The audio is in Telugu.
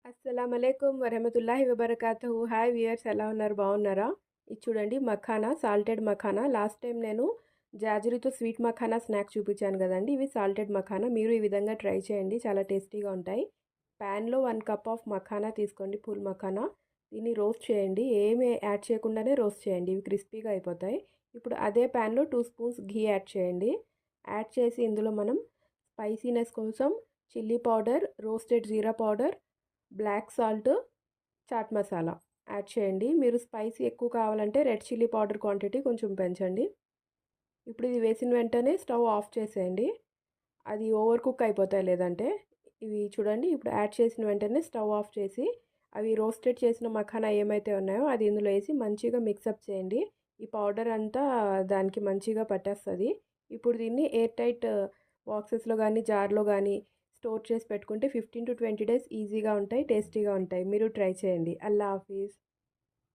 అస్సలాముఅలైకుం వరహమతుల్లాహి వబరకాతుహు. హాయ్ వ్యూయర్స్, ఎలా ఉన్నారు? బాగున్నారా? ఇది చూడండి, makhana, salted makhana. Last time నేను జాజరీతో స్వీట్ మఖానా స్నాక్ చూపించాను కదండి. ఇవి సాల్టెడ్ మఖానా. మీరు ఈ విధంగా ట్రై చేయండి, చాలా టేస్టీగా ఉంటాయి. ప్యాన్లో 1 కప్ ఆఫ్ మఖానా తీసుకోండి, పూల్ మఖానా. దీన్ని రోస్ట్ చేయండి, ఏమి యాడ్ చేయకుండానే రోస్ట్ చేయండి, ఇవి క్రిస్పీగా అయిపోతాయి. ఇప్పుడు అదే ప్యాన్లో 2 స్పూన్స్ ఘీ యాడ్ చేయండి. యాడ్ చేసి ఇందులో మనం స్పైసీనెస్ కోసం chilli powder, roasted jeera powder, black salt, chaat masala add చేయండి. మీరు స్పైసీ ఎక్కువ కావాలంటే రెడ్ చిల్లీ పౌడర్ క్వాంటిటీ కొంచెం పెంచండి. ఇప్పుడు ఇది వేసిన వెంటనే స్టవ్ ఆఫ్ చేసేయండి, అది ఓవర్ కుక్ అయిపోతాయి లేదంటే. ఇవి చూడండి, ఇప్పుడు యాడ్ చేసిన వెంటనే స్టవ్ ఆఫ్ చేసి అవి రోస్టెడ్ చేసిన మఖానా ఏమైతే ఉన్నాయో అది ఇందులో వేసి మంచిగా మిక్సప్ చేయండి. ఈ పౌడర్ అంతా దానికి మంచిగా పట్టేస్తుంది. ఇప్పుడు దీన్ని ఎయిర్ టైట్ బాక్సెస్లో కానీ జార్లో కానీ స్టోర్ చేసి పెట్టుకుంటే 15 to 20 డేస్ ఈజీగా ఉంటాయి, టేస్టీగా ఉంటాయి. మీరు ట్రై చేయండి. అల్లా హాఫీజ్.